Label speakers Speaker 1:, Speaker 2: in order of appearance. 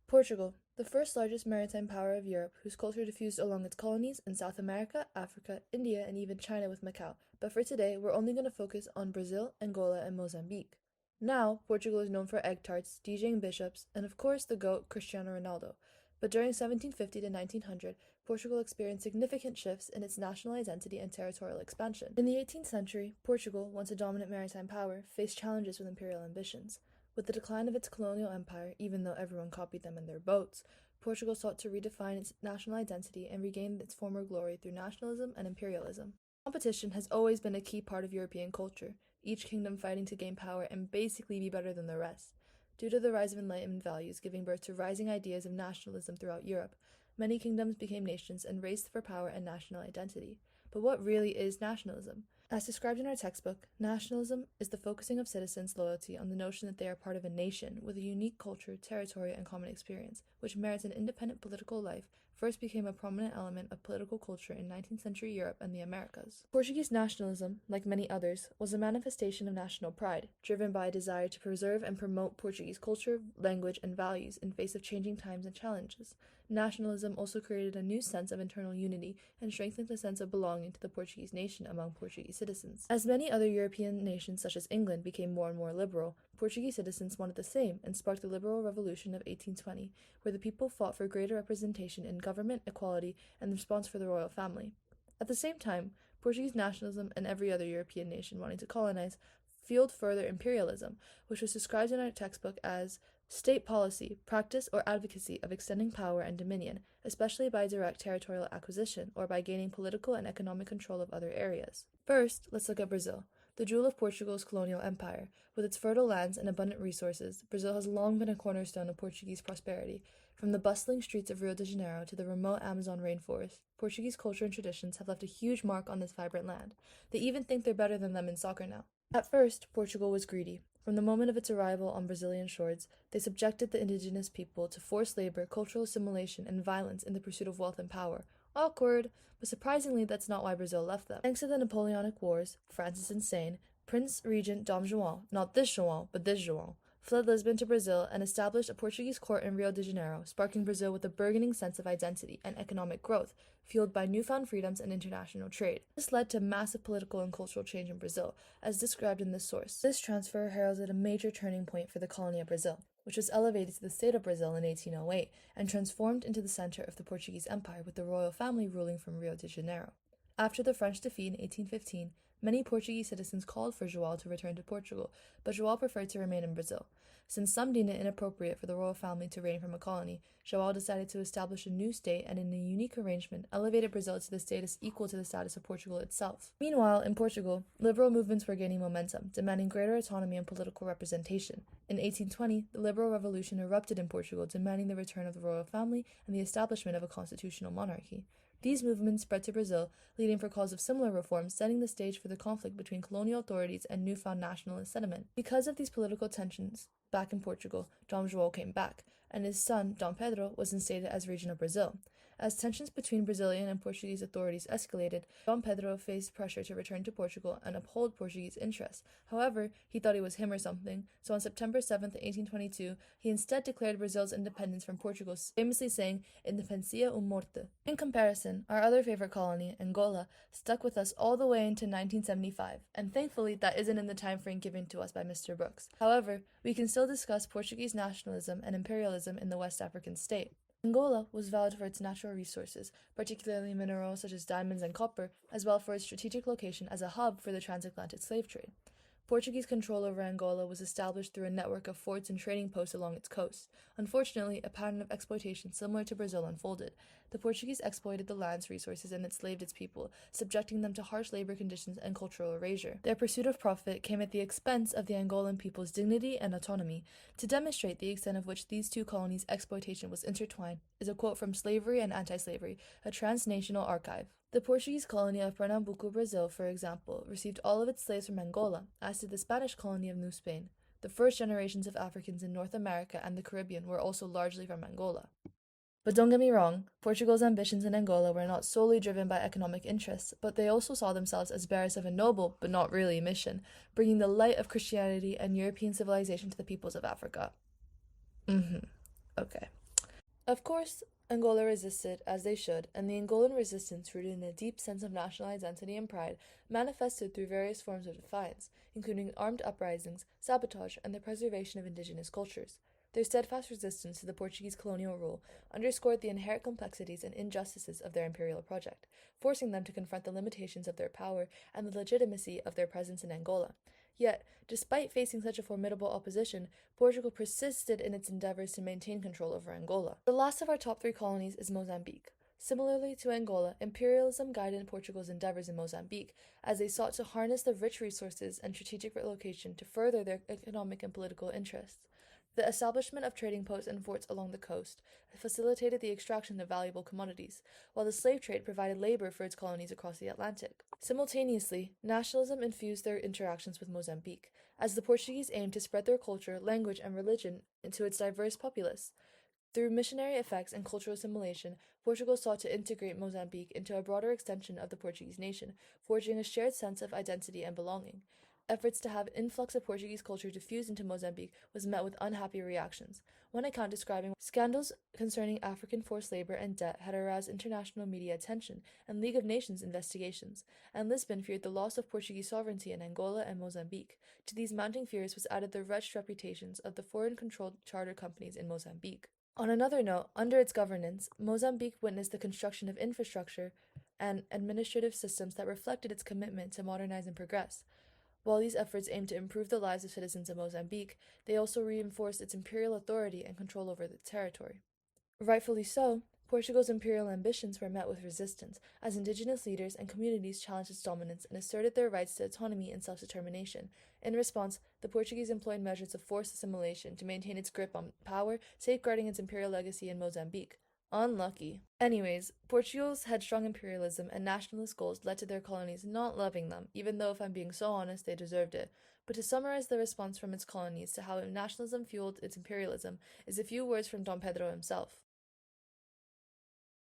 Speaker 1: Portugal, the first largest maritime power of Europe, whose culture diffused along its colonies in South America, Africa, India, and even China with Macau. But for today, we're only going to focus on Brazil, Angola, and Mozambique. Now, Portugal is known for egg tarts, DJing bishops, and of course the GOAT, Cristiano Ronaldo. But during 1750 to 1900, Portugal experienced significant shifts in its national identity and territorial expansion. In the 18th century, Portugal, once a dominant maritime power, faced challenges with imperial ambitions. With the decline of its colonial empire, even though everyone copied them in their boats, Portugal sought to redefine its national identity and regain its former glory through nationalism and imperialism. Competition has always been a key part of European culture, each kingdom fighting to gain power and basically be better than the rest. Due to the rise of Enlightenment values giving birth to rising ideas of nationalism throughout Europe, many kingdoms became nations and raced for power and national identity. But what really is nationalism? As described in our textbook, nationalism is the focusing of citizens' loyalty on the notion that they are part of a nation with a unique culture, territory, and common experience, which merits an independent political life, first became a prominent element of political culture in 19th century Europe and the Americas. Portuguese nationalism, like many others, was a manifestation of national pride, driven by a desire to preserve and promote Portuguese culture, language, and values in face of changing times and challenges. Nationalism also created a new sense of internal unity and strengthened the sense of belonging to the Portuguese nation among Portuguese citizens. As many other European nations such as England became more and more liberal, Portuguese citizens wanted the same and sparked the Liberal Revolution of 1820, where the people fought for greater representation in government, equality, and the response for the royal family. At the same time, Portuguese nationalism and every other European nation wanting to colonize fueled further imperialism, which was described in our textbook as state policy, practice, or advocacy of extending power and dominion, especially by direct territorial acquisition or by gaining political and economic control of other areas. First, let's look at Brazil, the jewel of Portugal's colonial empire. With its fertile lands and abundant resources, Brazil has long been a cornerstone of Portuguese prosperity. From the bustling streets of Rio de Janeiro to the remote Amazon rainforest, Portuguese culture and traditions have left a huge mark on this vibrant land. They even think they're better than them in soccer now. At first, Portugal was greedy. From the moment of its arrival on Brazilian shores, they subjected the indigenous people to forced labor, cultural assimilation, and violence in the pursuit of wealth and power. Awkward, but surprisingly that's not why Brazil left them. Thanks to the Napoleonic Wars, Francis Insane, Prince Regent Dom João, not this João, but this João, fled Lisbon to Brazil and established a Portuguese court in Rio de Janeiro, sparking Brazil with a burgeoning sense of identity and economic growth, fueled by newfound freedoms and international trade. This led to massive political and cultural change in Brazil, as described in this source. This transfer heralded a major turning point for the colony of Brazil, which was elevated to the state of Brazil in 1808 and transformed into the center of the Portuguese Empire with the royal family ruling from Rio de Janeiro. After the French defeat in 1815, many Portuguese citizens called for João to return to Portugal, but João preferred to remain in Brazil. Since some deemed it inappropriate for the royal family to reign from a colony, João decided to establish a new state and in a unique arrangement elevated Brazil to the status equal to the status of Portugal itself. Meanwhile, in Portugal, liberal movements were gaining momentum, demanding greater autonomy and political representation. In 1820, the liberal revolution erupted in Portugal, demanding the return of the royal family and the establishment of a constitutional monarchy. These movements spread to Brazil, leading for calls of similar reforms, setting the stage for the conflict between colonial authorities and newfound nationalist sentiment. Because of these political tensions, back in Portugal, Dom João came back, and his son, Dom Pedro, was instated as regent of Brazil. As tensions between Brazilian and Portuguese authorities escalated, Dom Pedro faced pressure to return to Portugal and uphold Portuguese interests. However, he thought he was him or something, so on September 7, 1822, he instead declared Brazil's independence from Portugal, famously saying, "Independencia ou morte." In comparison, our other favorite colony, Angola, stuck with us all the way into 1975, and thankfully that isn't in the time frame given to us by Mr. Brooks. However, we can still discuss Portuguese nationalism and imperialism in the West African state. Angola was valued for its natural resources, particularly minerals such as diamonds and copper, as well for its strategic location as a hub for the transatlantic slave trade. Portuguese control over Angola was established through a network of forts and trading posts along its coast. Unfortunately, a pattern of exploitation similar to Brazil unfolded. The Portuguese exploited the land's resources and enslaved its people, subjecting them to harsh labor conditions and cultural erasure. Their pursuit of profit came at the expense of the Angolan people's dignity and autonomy. To demonstrate the extent of which these two colonies' exploitation was intertwined is a quote from Slavery and Anti-Slavery, a transnational archive. The Portuguese colony of Pernambuco, Brazil, for example, received all of its slaves from Angola, as did the Spanish colony of New Spain. The first generations of Africans in North America and the Caribbean were also largely from Angola. But don't get me wrong, Portugal's ambitions in Angola were not solely driven by economic interests, but they also saw themselves as bearers of a noble, but not really, mission, bringing the light of Christianity and European civilization to the peoples of Africa. Okay. Of course, Angola resisted, as they should, and the Angolan resistance, rooted in a deep sense of national identity and pride, manifested through various forms of defiance, including armed uprisings, sabotage, and the preservation of indigenous cultures. Their steadfast resistance to the Portuguese colonial rule underscored the inherent complexities and injustices of their imperial project, forcing them to confront the limitations of their power and the legitimacy of their presence in Angola. Yet, despite facing such a formidable opposition, Portugal persisted in its endeavors to maintain control over Angola. The last of our top three colonies is Mozambique. Similarly to Angola, imperialism guided Portugal's endeavors in Mozambique as they sought to harness the rich resources and strategic relocation to further their economic and political interests. The establishment of trading posts and forts along the coast facilitated the extraction of valuable commodities, while the slave trade provided labor for its colonies across the Atlantic. Simultaneously, nationalism infused their interactions with Mozambique, as the Portuguese aimed to spread their culture, language, and religion into its diverse populace. Through missionary effects and cultural assimilation, Portugal sought to integrate Mozambique into a broader extension of the Portuguese nation, forging a shared sense of identity and belonging. Efforts to have an influx of Portuguese culture diffused into Mozambique was met with unhappy reactions. One account describing scandals concerning African forced labor and debt had aroused international media attention and League of Nations investigations, and Lisbon feared the loss of Portuguese sovereignty in Angola and Mozambique. To these mounting fears was added the wretched reputations of the foreign-controlled charter companies in Mozambique. On another note, under its governance, Mozambique witnessed the construction of infrastructure and administrative systems that reflected its commitment to modernize and progress. While these efforts aimed to improve the lives of citizens of Mozambique, they also reinforced its imperial authority and control over the territory. Rightfully so, Portugal's imperial ambitions were met with resistance, as indigenous leaders and communities challenged its dominance and asserted their rights to autonomy and self-determination. In response, the Portuguese employed measures of forced assimilation to maintain its grip on power, safeguarding its imperial legacy in Mozambique. Unlucky. Anyways, Portugal's headstrong imperialism and nationalist goals led to their colonies not loving them, even though, if I'm being so honest, they deserved it. But to summarize the response from its colonies to how nationalism fueled its imperialism is a few words from Dom Pedro himself.